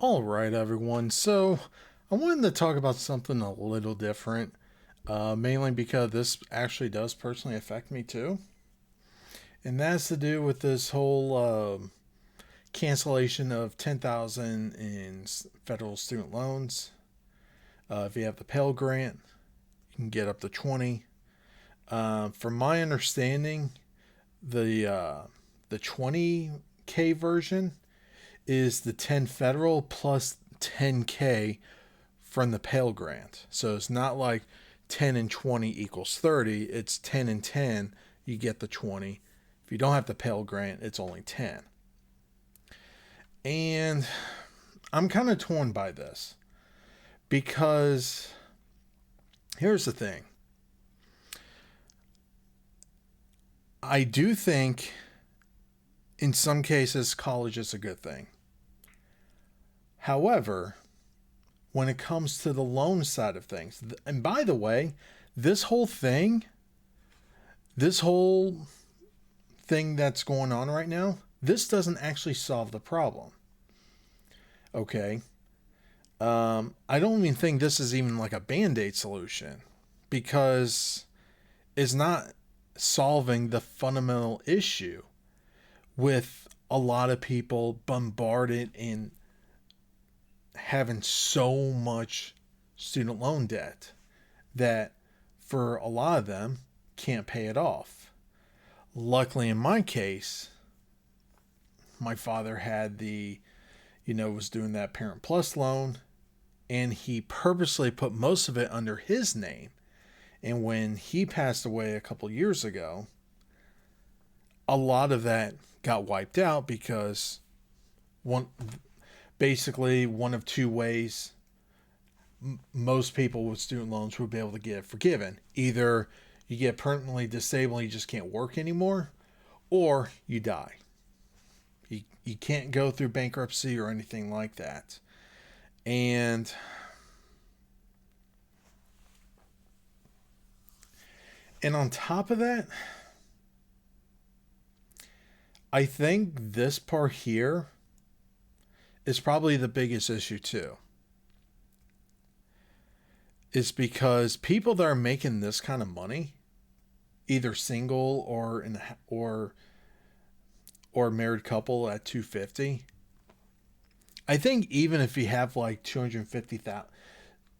All right, everyone. So, I wanted to talk about something a little different, mainly because this actually does personally affect me too. And that's to do with this whole cancellation of 10,000 in federal student loans. If you have the Pell Grant, you can get up to 20. From my understanding, the 20K version is the 10 federal plus 10K from the Pell Grant. So it's not like 10 and 20 equals 30. It's 10 and 10, you get the 20. If you don't have the Pell Grant, it's only 10. And I'm kind of torn by this because here's the thing. I do think in some cases college is a good thing. However, when it comes to the loan side of things, and by the way, this whole thing, this whole thing that's going on right now, this doesn't actually solve the problem. Okay. I don't even think this is even like a band aid solution because it's not solving the fundamental issue with a lot of people bombarded in having so much student loan debt that for a lot of them can't pay it off. Luckily, in my case, my father had was doing that Parent Plus loan, and he purposely put most of it under his name. And when he passed away a couple years ago, a lot of that got wiped out because one basically one of two ways most people with student loans would be able to get forgiven. Either you get permanently disabled, you just can't work anymore, or you die. You can't go through bankruptcy or anything like that. And on top of that, I think this part here is probably the biggest issue too. Is because people that are making this kind of money, either single or married couple at 250, I think even if you have like 250,000,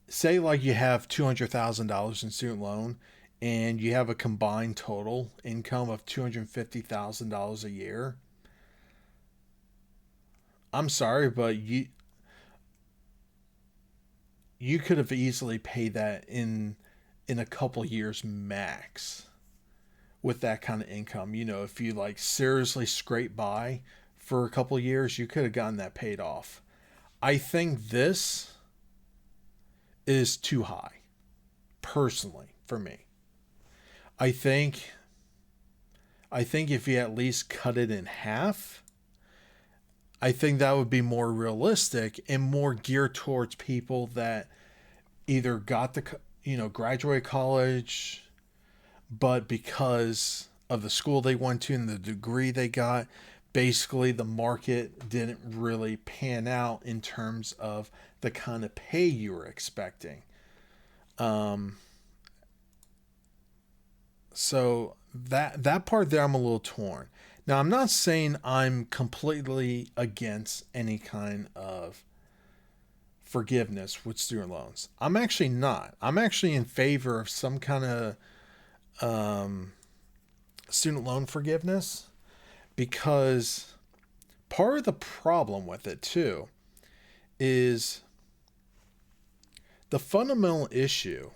say like you have $200,000 in student loan and you have a combined total income of $250,000 a year, I'm sorry, but you could have easily paid that in a couple years max with that kind of income. If you like seriously scrape by for a couple years, you could have gotten that paid off. I think this is too high, personally, for me. I think I think if you at least cut it in half, I think that would be more realistic and more geared towards people that either got the graduate college, but because of the school they went to and the degree they got, basically the market didn't really pan out in terms of the kind of pay you were expecting. Um, so that part there, I'm a little torn. Now, I'm not saying I'm completely against any kind of forgiveness with student loans. I'm actually not. I'm actually in favor of some kind of um, student loan forgiveness because part of the problem with it too is the fundamental issue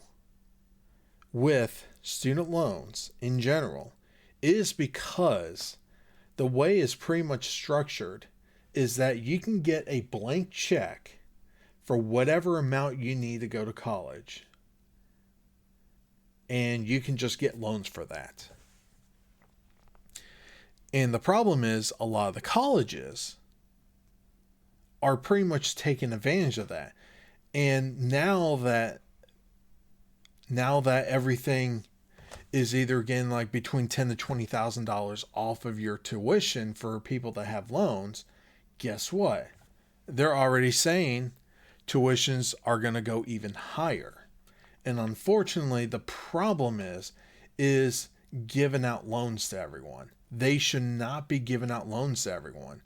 with student loans in general is because the way it's pretty much structured is that you can get a blank check for whatever amount you need to go to college, and you can just get loans for that. And the problem is a lot of the colleges are pretty much taking advantage of that. And now that everything is either getting like between ten to $20,000 off of your tuition for people that have loans, guess what? they're already saying tuitions are going to go even higher. And unfortunately, the problem is giving out loans to everyone. They should not be giving out loans to everyone.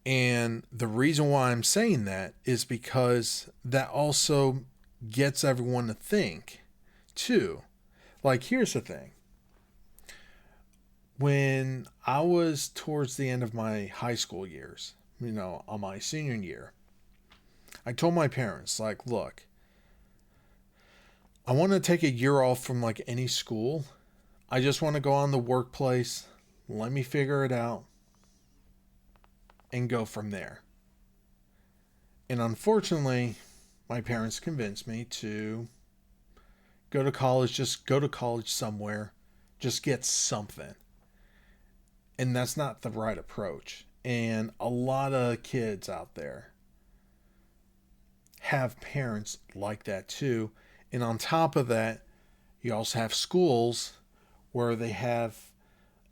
And the reason why I'm saying that is because that also gets everyone to think, too. Like, here's the thing. When I was towards the end of my high school years, on my senior year, I told my parents, like, look, I want to take a year off from like any school. I just want to go on the workplace. Let me figure it out and go from there. And unfortunately, my parents convinced me to go to college, just go to college somewhere, just get something. And that's not the right approach. And a lot of kids out there have parents like that too. And on top of that, you also have schools where they have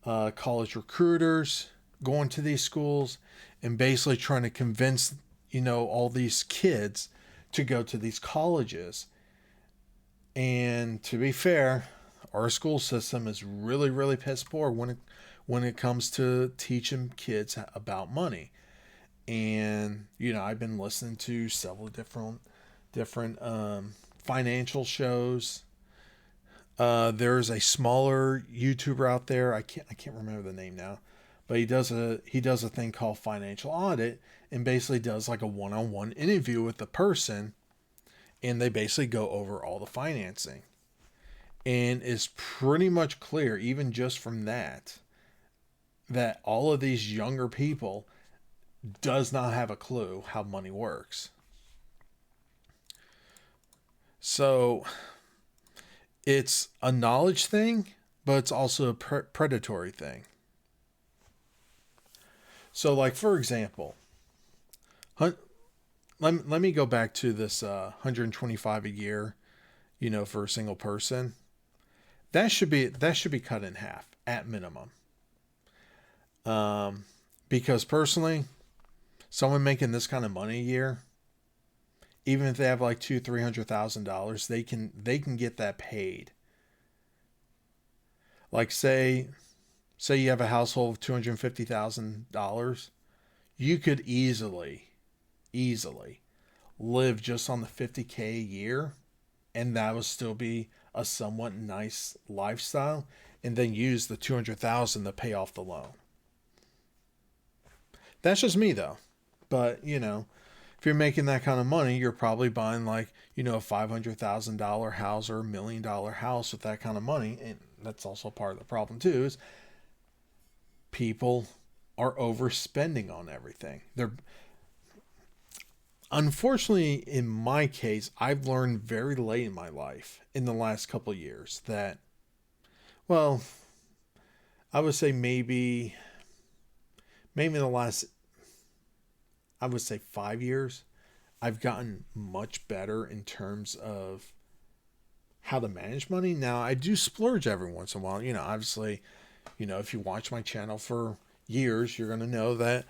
college recruiters going to these schools and basically trying to convince, all these kids to go to these colleges. And to be fair, our school system is really, really piss poor when it comes to teaching kids about money. And I've been listening to several different financial shows. There's a smaller YouTuber out there. I can't remember the name now, but he does a thing called Financial Audit, and basically does like a one-on-one interview with the person, and they basically go over all the financing. And it's pretty much clear, even just from that all of these younger people does not have a clue how money works. So it's a knowledge thing, but it's also a predatory thing. So, like, for example, let me go back to this 125 a year, for a single person. That should be cut in half at minimum. Because personally, someone making this kind of money a year, even if they have like $200,000-$300,000, they can get that paid. Like say you have a household of $250,000, you could easily live just on the $50K a year, and that would still be a somewhat nice lifestyle, and then use the $200,000 to pay off the loan. That's just me though. But, if you're making that kind of money, you're probably buying like, a $500,000 house or $1 million house with that kind of money. And that's also part of the problem too, is people are overspending on everything. Unfortunately, in my case, I've learned very late in my life, in the last couple of years, that, well, I would say maybe in the last, I would say 5 years, I've gotten much better in terms of how to manage money. Now, I do splurge every once in a while. Obviously, if you watch my channel for years, you're going to know that,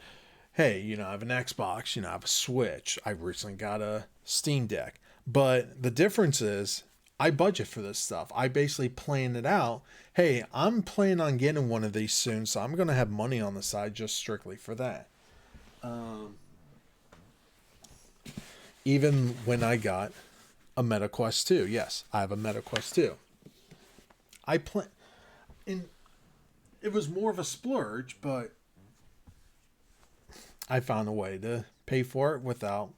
hey, I have an Xbox, I have a Switch. I recently got a Steam Deck. But the difference is I budget for this stuff. I basically plan it out. Hey, I'm planning on getting one of these soon, so I'm going to have money on the side just strictly for that. Even when I got a MetaQuest 2. Yes, I have a MetaQuest 2. And it was more of a splurge, but I found a way to pay for it without,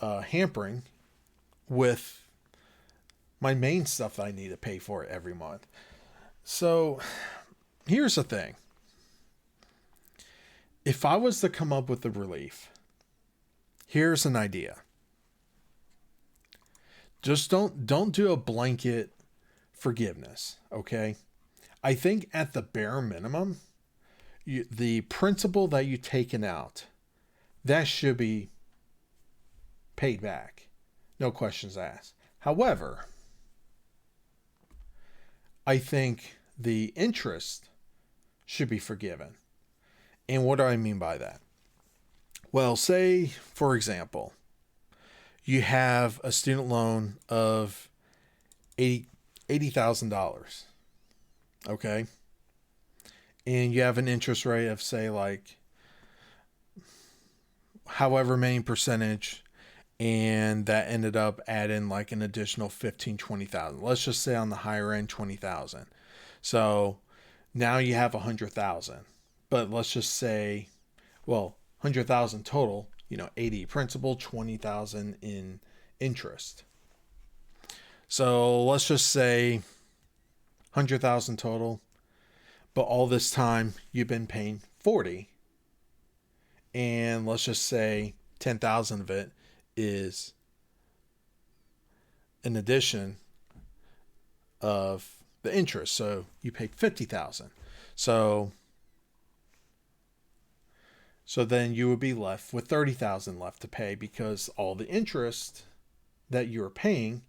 hampering with my main stuff that I need to pay for every month. So here's the thing. If I was to come up with the relief, here's an idea. Just don't do a blanket forgiveness, okay? I think at the bare minimum, the principal that you've taken out, that should be paid back. No questions asked. However, I think the interest should be forgiven. And what do I mean by that? Well, say, for example, you have a student loan of $80,000. Okay. And you have an interest rate of, say, like however many percentage, and that ended up adding like an additional 15, 20,000. Let's just say on the higher end, 20,000. So now you have 100,000, but let's just say, well, 100,000 total, 80 principal, 20,000 in interest. So let's just say 100,000 total, but all this time you've been paying 40. And let's just say 10,000 of it is an addition of the interest. So you paid 50,000. So then you would be left with 30,000 left to pay, because all the interest that you're paying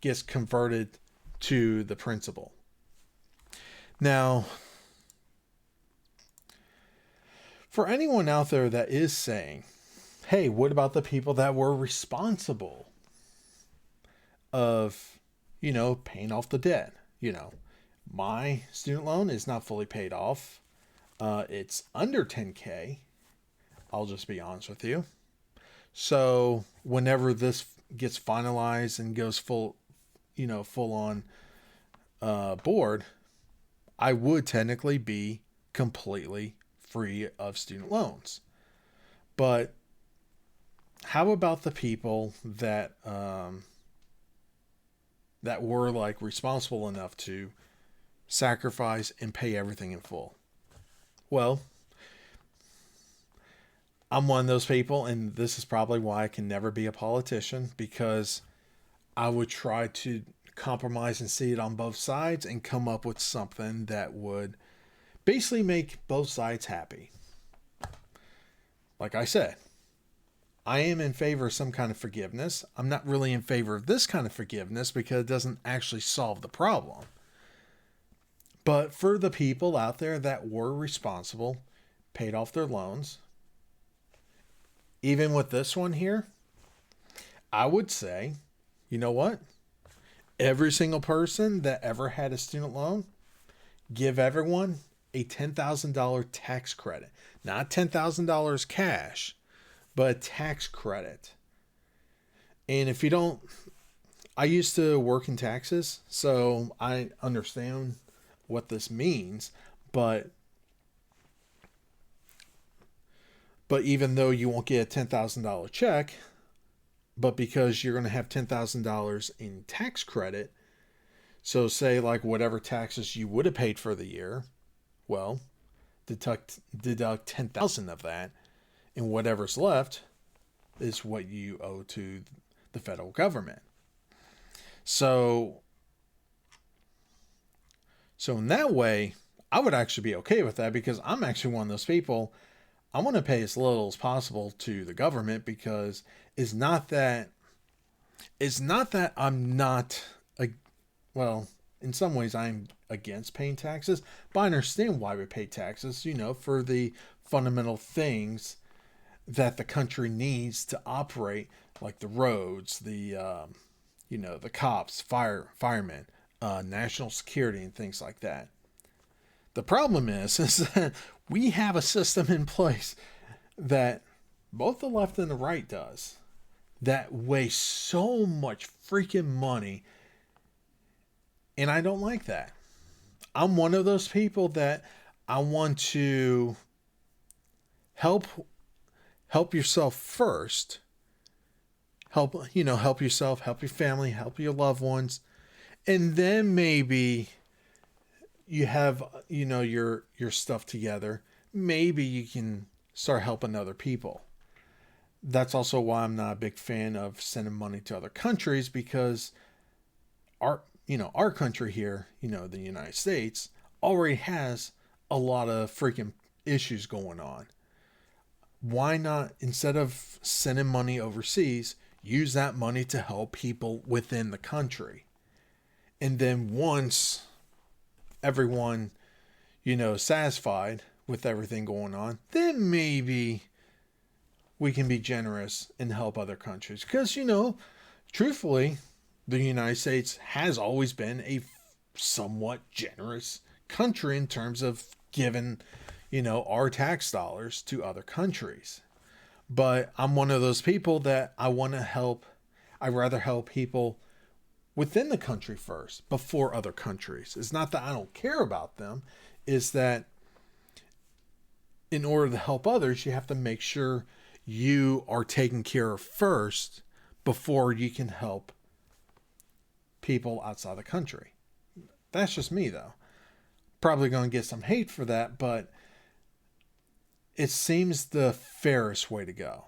gets converted to the principal. Now, for anyone out there that is saying, hey, what about the people that were responsible of, paying off the debt? My student loan is not fully paid off. It's under 10K. I'll just be honest with you. So whenever this gets finalized and goes full on board, I would technically be completely free of student loans. But how about the people that were like responsible enough to sacrifice and pay everything in full? Well, I'm one of those people, and this is probably why I can never be a politician, because I would try to compromise and see it on both sides and come up with something that would basically make both sides happy. Like I said, I am in favor of some kind of forgiveness. I'm not really in favor of this kind of forgiveness because it doesn't actually solve the problem. But for the people out there that were responsible, paid off their loans, even with this one here, I would say, you know what? Every single person that ever had a student loan, give everyone a $10,000 tax credit. Not $10,000 cash, but a tax credit. And if you don't, I used to work in taxes, so I understand what this means, but even though you won't get a $10,000 check, but because you're going to have $10,000 in tax credit, so say like whatever taxes you would have paid for the year, well, deduct 10,000 of that, and whatever's left is what you owe to the federal government. So in that way, I would actually be okay with that, because I'm actually one of those people. I want to pay as little as possible to the government, because it's not that I'm not well, in some ways I'm against paying taxes, but I understand why we pay taxes, for the fundamental things that the country needs to operate, like the roads, the the cops, firemen, national security, and things like that. The problem is that we have a system in place that both the left and the right does that wastes so much freaking money, and I don't like that. I'm one of those people that I want to help yourself first. Help yourself, help your family, help your loved ones, and then maybe you have your stuff together, maybe you can start helping other people. That's also why I'm not a big fan of sending money to other countries, because our country here, the United States, already has a lot of freaking issues going on. Why not, instead of sending money overseas, use that money to help people within the country? And then once everyone, satisfied, with everything going on, then maybe we can be generous and help other countries. Because, truthfully, the United States has always been a somewhat generous country in terms of giving, our tax dollars to other countries. But I'm one of those people that I want to help. I'd rather help people within the country first before other countries. It's not that I don't care about them, it's that in order to help others, you have to make sure you are taken care of first before you can help people outside the country. That's just me, though. Probably going to get some hate for that, but it seems the fairest way to go.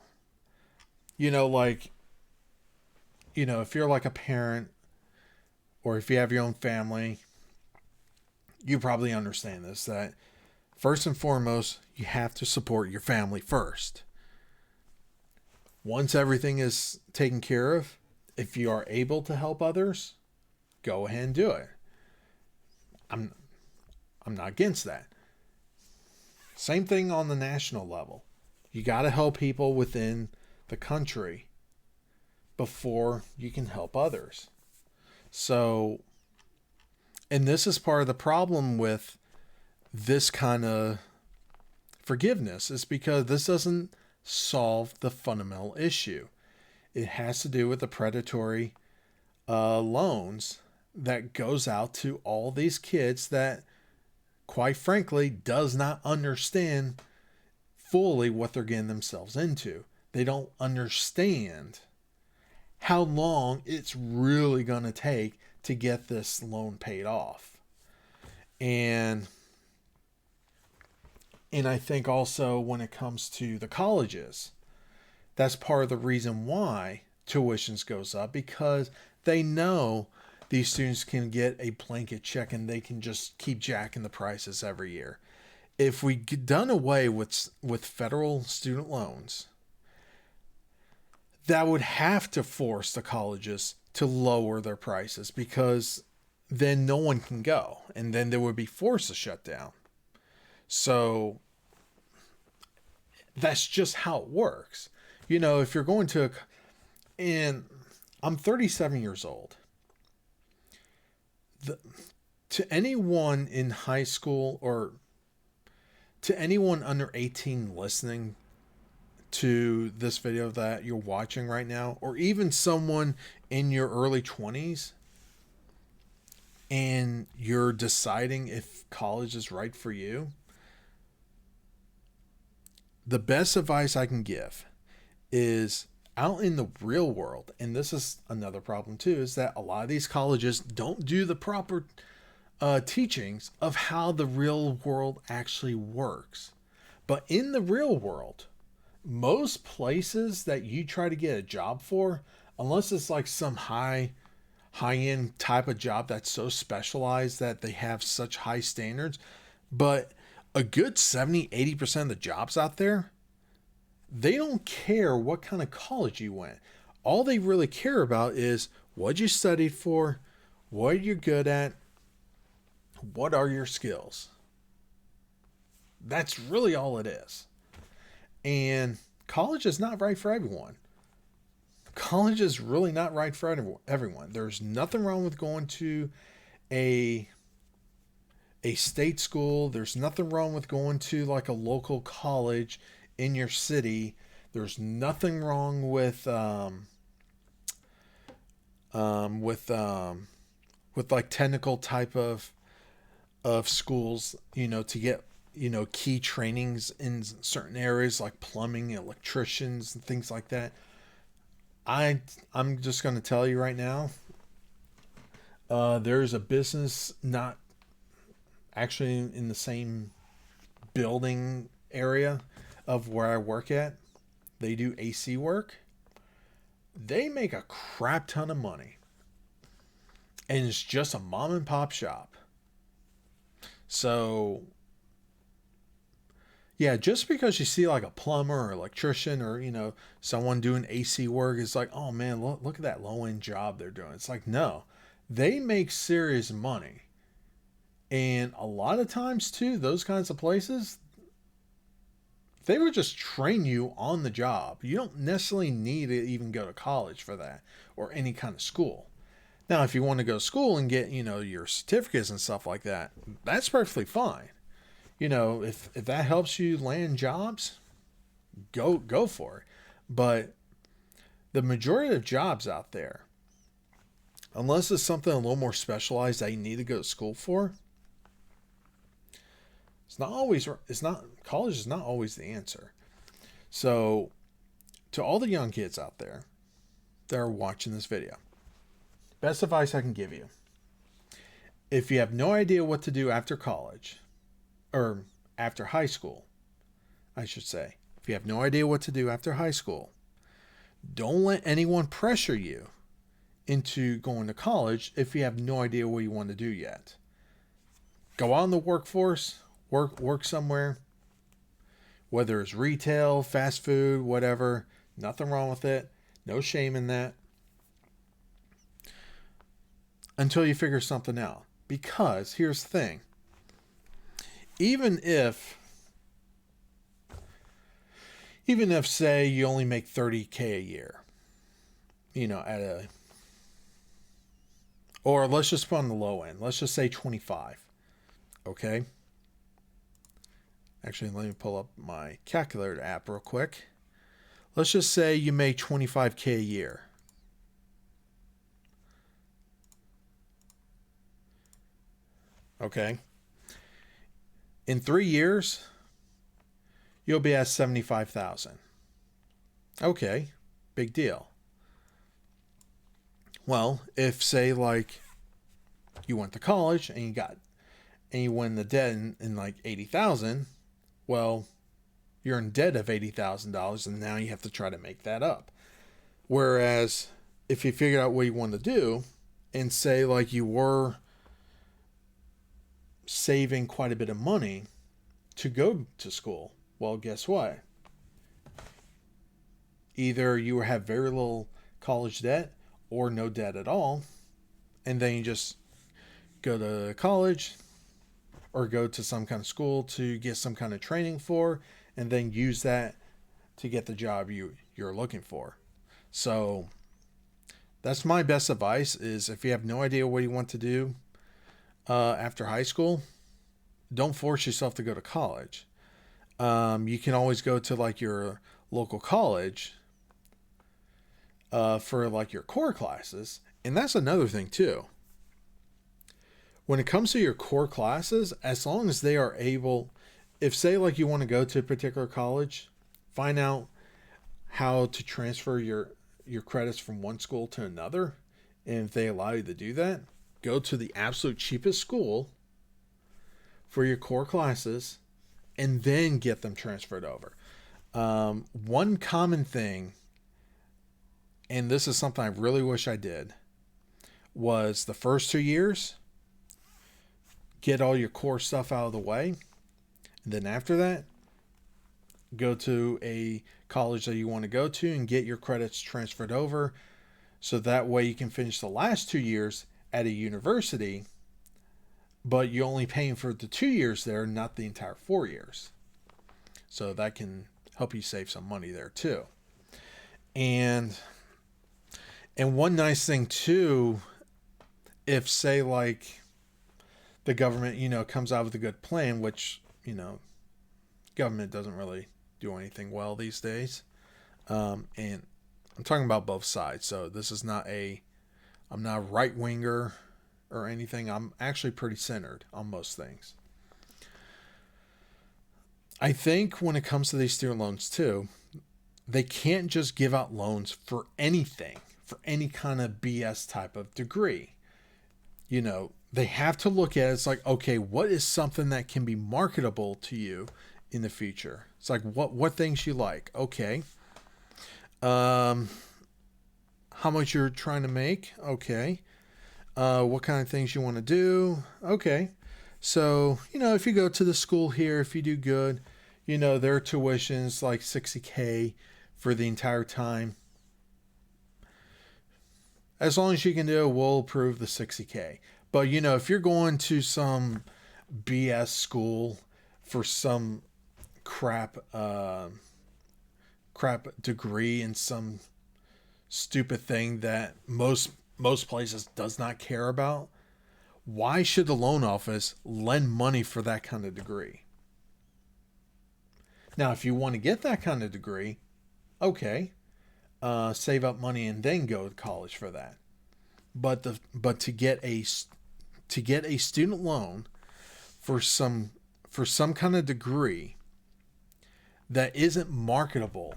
If you're like a parent or if you have your own family, you probably understand this, that first and foremost, you have to support your family first. Once everything is taken care of, if you are able to help others, go ahead and do it. I'm not against that. Same thing on the national level. You got to help people within the country before you can help others. So, and this is part of the problem with this kind of forgiveness, is because this doesn't solve the fundamental issue. It has to do with the predatory loans that goes out to all these kids that, quite frankly, does not understand fully what they're getting themselves into. They don't understand how long it's really going to take to get this loan paid off. And I think also when it comes to the colleges, that's part of the reason why tuitions goes up, because they know these students can get a blanket check and they can just keep jacking the prices every year. If we get done away with federal student loans, that would have to force the colleges to lower their prices, because then no one can go and then there would be forced to shut down. So that's just how it works. If you're going to, and I'm 37 years old. To anyone in high school or to anyone under 18 listening to this video that you're watching right now, or even someone in your early 20s, and you're deciding if college is right for you, the best advice I can give is out in the real world, and this is another problem too, is that a lot of these colleges don't do the proper teachings of how the real world actually works. But in the real world, most places that you try to get a job for, unless it's like some high-end type of job that's so specialized that they have such high standards, but a good 70-80% of the jobs out there, they don't care what kind of college you went. All they really care about is what you studied for, what you're good at, what are your skills. That's really all it is. And college is not right for everyone. College is really not right for everyone. There's nothing wrong with going to a state school. There's nothing wrong with going to like a local college in your city. There's nothing wrong with like technical type of schools, to get, key trainings in certain areas like plumbing, electricians, and things like that. I'm just going to tell you right now, there's a business not actually in the same building area of where I work at. They do AC work. They make a crap ton of money. And it's just a mom and pop shop. So, yeah, just because you see like a plumber or electrician or, someone doing AC work, it's like, oh man, look at that low-end job they're doing. It's like, no, they make serious money. And a lot of times too, those kinds of places, They would just train you on the job. You don't necessarily need to even go to college for that or any kind of school. Now, if you want to go to school and get, your certificates and stuff like that, that's perfectly fine. If that helps you land jobs, go for it. But the majority of jobs out there, unless it's something a little more specialized that you need to go to school for, college is not always the answer. So, to all the young kids out there that are watching this video, best advice I can give you: if you have no idea what to do after college, or after high school, I should say, if you have no idea what to do after high school, don't let anyone pressure you into going to college if you have no idea what you want to do yet. Go out in the workforce, work somewhere, whether it's retail, fast food, whatever. Nothing wrong with it. No shame in that. Until you figure something out. Because here's the thing. Even if say you only make $30K a year, or let's just put on the low end. Let's just say 25. Okay? Actually, let me pull up my calculator app real quick. Let's just say you make $25K a year. Okay? In 3 years, you'll be at $75,000. Okay, big deal. Well, if say like you went to college and you went in the debt in like $80,000, well, you're in debt of $80,000 and now you have to try to make that up. Whereas if you figured out what you want to do and say like you were saving quite a bit of money to go to school, well, guess what? Either you have very little college debt or no debt at all, and then you just go to college or go to some kind of school to get some kind of training for, and then use that to get the job you're looking for. So that's my best advice: is if you have no idea what you want to do after high school, don't force yourself to go to college. You can always go to like your local college for like your core classes. And that's another thing too. When it comes to your core classes, as long as they are able, if say like you want to go to a particular college, find out how to transfer your credits from one school to another. And if they allow you to do that, go to the absolute cheapest school for your core classes and then get them transferred over. One common thing, and this is something I really wish I did, was the first 2 years, get all your core stuff out of the way. And then after that, go to a college that you want to go to and get your credits transferred over. So that way you can finish the last 2 years at a university, but you're only paying for the 2 years there, not the entire 4 years. So that can help you save some money there too. And one nice thing too, if say like the government, comes out with a good plan, which, government doesn't really do anything well these days. And I'm talking about both sides. So this is I'm not a right winger or anything. I'm actually pretty centered on most things. I think when it comes to these student loans too, they can't just give out loans for anything, for any kind of BS type of degree. They have to look at it. It's like, okay, what is something that can be marketable to you in the future? It's like, what things you like? Okay. How much you're trying to make? Okay. What kind of things you want to do? Okay. So, if you go to the school here, if you do good, their tuition's like $60K for the entire time. As long as you can do it, we'll approve the $60K. But, if you're going to some BS school for some crap crap degree in some stupid thing that most places does not care about, why should the loan office lend money for that kind of degree? Now, if you want to get that kind of degree, okay, save up money and then go to college for that. But to get a student loan for some kind of degree that isn't marketable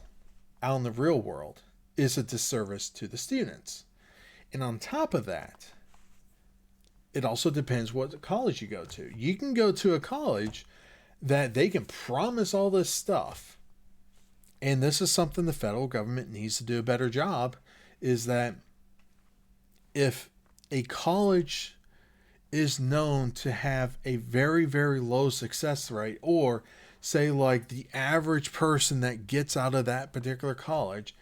out in the real world is a disservice to the students. And on top of that, it also depends what college you go to. You can go to a college that they can promise all this stuff. And this is something the federal government needs to do a better job, is that if a college is known to have a very, very low success rate, or say like the average person that gets out of that particular college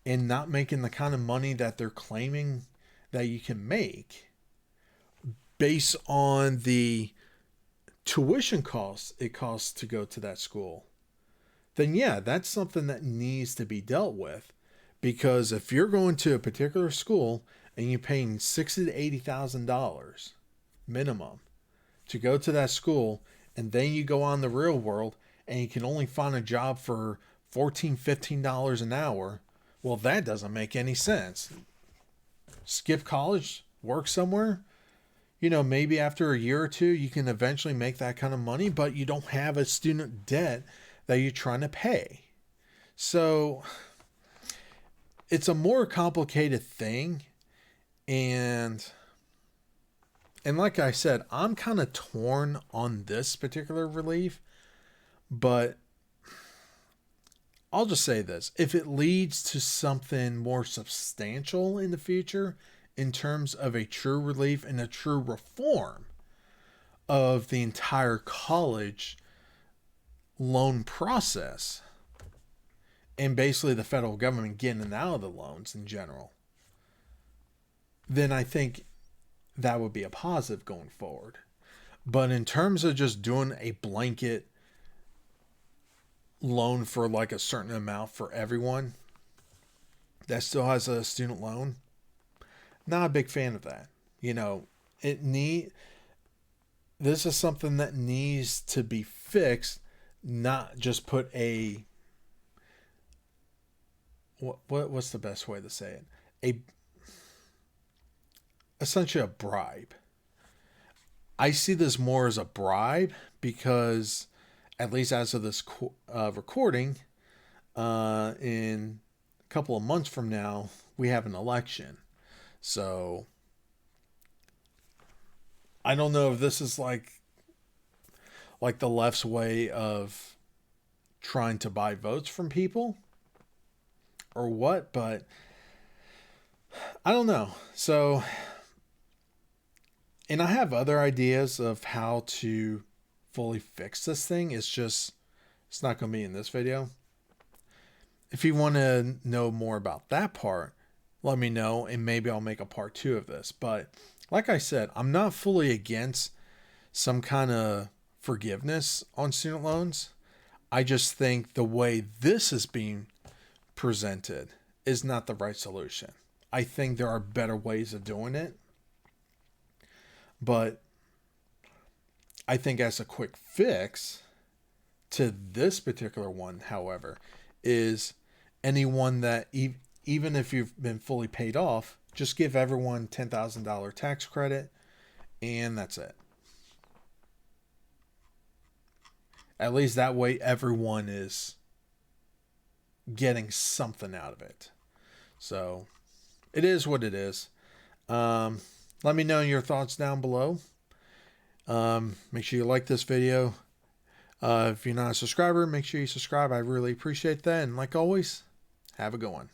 and not making the kind of money that they're claiming that you can make based on the tuition costs it costs to go to that school, then yeah, that's something that needs to be dealt with. Because if you're going to a particular school and you're paying $60,000 to $80,000 minimum to go to that school, and then you go on the real world and you can only find a job for $14, $15 an hour, well, that doesn't make any sense. Skip college, work somewhere. You know, maybe after a year or two, you can eventually make that kind of money, but you don't have a student debt that you're trying to pay. So it's a more complicated thing. And like I said, I'm kind of torn on this particular relief, but I'll just say this. If it leads to something more substantial in the future, in terms of a true relief and a true reform of the entire college loan process, and basically the federal government getting out of the loans in general, then I think that would be a positive going forward. But in terms of just doing a blanket loan for like a certain amount for everyone that still has a student loan, not a big fan of that. You know, this is something that needs to be fixed, not just put what's the best way to say it? Essentially a bribe. I see this more as a bribe because, at least as of this recording, in a couple of months from now, we have an election. So I don't know if this is like the left's way of trying to buy votes from people or what, but I don't know. So, and I have other ideas of how to fully fix this thing. It's not going to be in this video. If you want to know more about that part, let me know, and maybe I'll make a part 2 of this. But like I said, I'm not fully against some kind of forgiveness on student loans. I just think the way this is being presented is not the right solution. I think there are better ways of doing it. But I think as a quick fix to this particular one, however, is anyone that even if you've been fully paid off, just give everyone $10,000 tax credit, and that's it. At least that way everyone is getting something out of it. So it is what it is. Let me know your thoughts down below. Make sure you like this video. If you're not a subscriber, make sure you subscribe. I really appreciate that. And like always, have a good one.